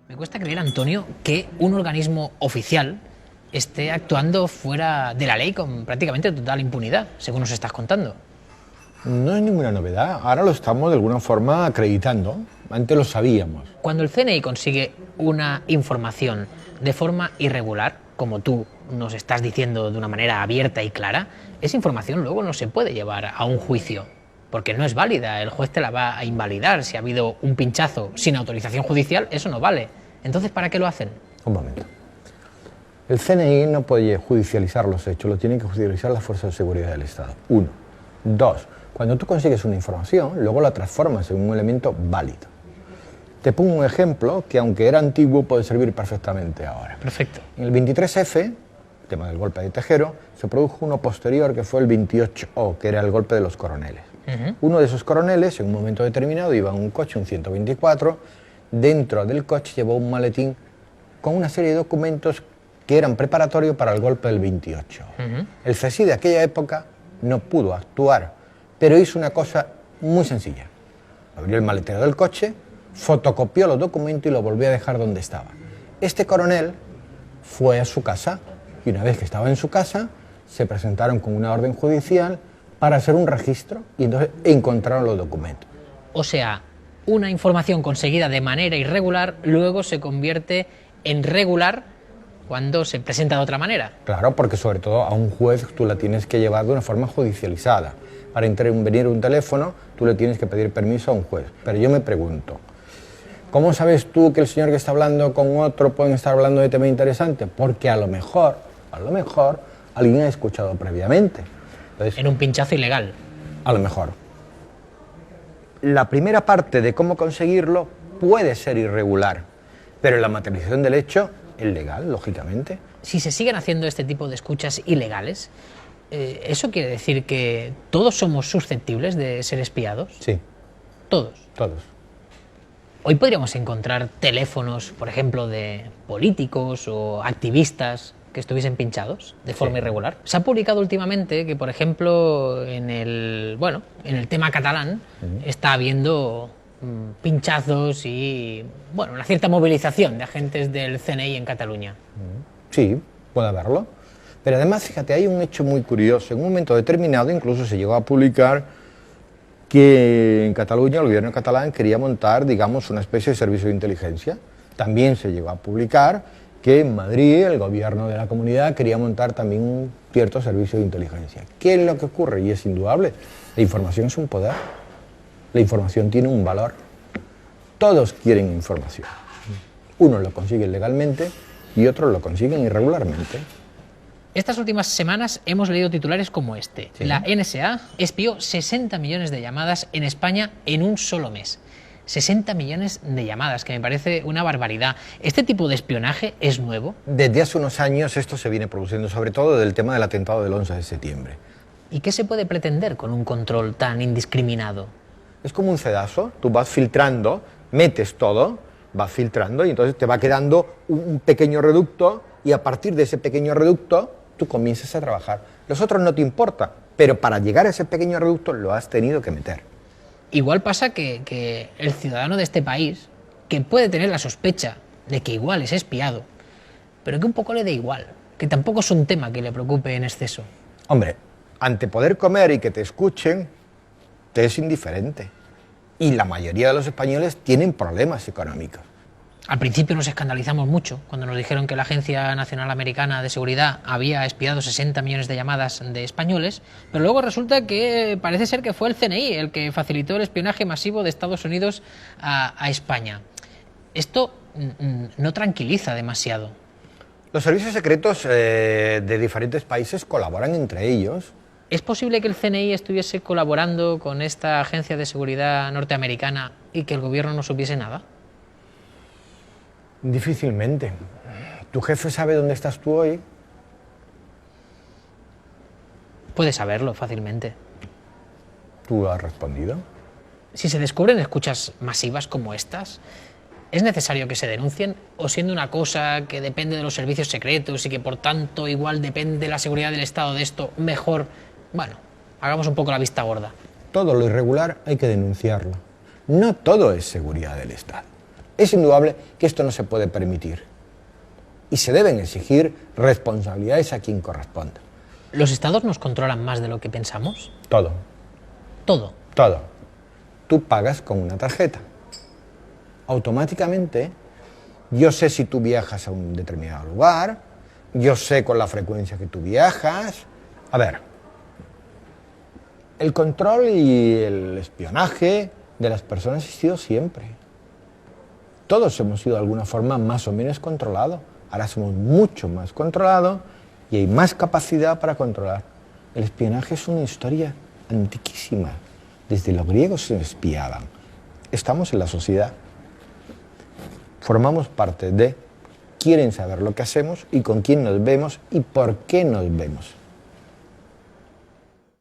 Me cuesta creer, Antonio, que un organismo oficial esté actuando fuera de la ley con prácticamente total impunidad, según nos estás contando. No es ninguna novedad, ahora lo estamos de alguna forma acreditando, antes lo sabíamos. Cuando el CNI consigue una información de forma irregular, como tú nos estás diciendo de una manera abierta y clara, esa información luego no se puede llevar a un juicio, porque no es válida, el juez te la va a invalidar. Si ha habido un pinchazo sin autorización judicial, eso no vale. Entonces, ¿para qué lo hacen? Un momento. El CNI no puede judicializar los hechos, lo tienen que judicializar las fuerzas de seguridad del Estado. Uno. Dos. Cuando tú consigues una información, luego la transformas en un elemento válido. Te pongo un ejemplo que, aunque era antiguo, puede servir perfectamente ahora. Perfecto. En el 23F, el tema del golpe de Tejero, se produjo uno posterior que fue el 28O, que era el golpe de los coroneles. Uno de esos coroneles, en un momento determinado, iba en un coche, un 124, dentro del coche llevó un maletín con una serie de documentos que eran preparatorios para el golpe del 28. El CSI de aquella época no pudo actuar, pero hizo una cosa muy sencilla. Abrió el maletero del coche, fotocopió los documentos y lo volvió a dejar donde estaba. Este coronel fue a su casa y una vez que estaba en su casa se presentaron con una orden judicial para hacer un registro y entonces encontraron los documentos. O sea, una información conseguida de manera irregular luego se convierte en regular cuando se presenta de otra manera. Claro, porque sobre todo a un juez tú la tienes que llevar de una forma judicializada. Para intervenir un teléfono tú le tienes que pedir permiso a un juez. Pero yo me pregunto, ¿cómo sabes tú que el señor que está hablando con otro pueden estar hablando de tema interesante? Porque a lo mejor, alguien ha escuchado previamente. Entonces, En un pinchazo ilegal. a lo mejor. La primera parte de cómo conseguirlo puede ser irregular, pero la materialización del hecho es legal, lógicamente. Si se siguen haciendo este tipo de escuchas ilegales, ¿eso quiere decir que todos somos susceptibles de ser espiados? Sí, Todos. todos. Hoy podríamos encontrar teléfonos, por ejemplo, de políticos o activistas que estuviesen pinchados de forma irregular. Se ha publicado últimamente que, por ejemplo, en el tema catalán está habiendo pinchazos y una cierta movilización de agentes del CNI en Cataluña. Sí, puede haberlo. Pero además, fíjate, hay un hecho muy curioso. En un momento determinado incluso se llegó a publicar que en Cataluña el gobierno catalán quería montar, digamos, una especie de servicio de inteligencia. También se llegó a publicar que en Madrid el gobierno de la comunidad quería montar también un cierto servicio de inteligencia. ¿Qué es lo que ocurre? Y es indudable, la información es un poder, la información tiene un valor. Todos quieren información. Unos lo consiguen legalmente y otros lo consiguen irregularmente. Estas últimas semanas hemos leído titulares como este. Sí. La NSA espió 60 millones de llamadas en España en un solo mes. 60 millones de llamadas, que me parece una barbaridad. ¿Este tipo de espionaje es nuevo? Desde hace unos años esto se viene produciendo, sobre todo del tema del atentado del 11 de septiembre. ¿Y qué se puede pretender con un control tan indiscriminado? Es como un cedazo, tú vas filtrando, metes todo, vas filtrando y entonces te va quedando un pequeño reducto y a partir de ese pequeño reducto tú comienzas a trabajar. Los otros no te importa, pero para llegar a ese pequeño reducto lo has tenido que meter. Igual pasa que el ciudadano de este país, que puede tener la sospecha de que igual es espiado, pero que un poco le da igual, que tampoco es un tema que le preocupe en exceso. Hombre, ante poder comer y que te escuchen, te es indiferente. Y la mayoría de los españoles tienen problemas económicos. Al principio nos escandalizamos mucho cuando nos dijeron que la Agencia Nacional Americana de Seguridad había espiado 60 millones de llamadas de españoles, pero luego resulta que parece ser que fue el CNI el que facilitó el espionaje masivo de Estados Unidos a España. Esto no tranquiliza demasiado. Los servicios secretos de diferentes países colaboran entre ellos. ¿Es posible que el CNI estuviese colaborando con esta agencia de seguridad norteamericana y que el gobierno no supiese nada? Difícilmente. ¿Tu jefe sabe dónde estás tú hoy? Puede saberlo fácilmente. ¿Tú lo has respondido? Si se descubren escuchas masivas como estas, ¿es necesario que se denuncien? ¿O siendo una cosa que depende de los servicios secretos y que por tanto igual depende la seguridad del Estado de esto, mejor, hagamos un poco la vista gorda? Todo lo irregular hay que denunciarlo. No todo es seguridad del Estado. Es indudable que esto no se puede permitir y se deben exigir responsabilidades a quien corresponda. ¿Los estados nos controlan más de lo que pensamos? Todo. Todo. Todo. Tú pagas con una tarjeta. Automáticamente, yo sé si tú viajas a un determinado lugar, yo sé con la frecuencia que tú viajas. A ver, el control y el espionaje de las personas ha existido siempre. Todos hemos sido de alguna forma más o menos controlados. Ahora somos mucho más controlados y hay más capacidad para controlar. El espionaje es una historia antiquísima. Desde los griegos se espiaban. Estamos en la sociedad. Formamos parte de, quieren saber lo que hacemos y con quién nos vemos y por qué nos vemos.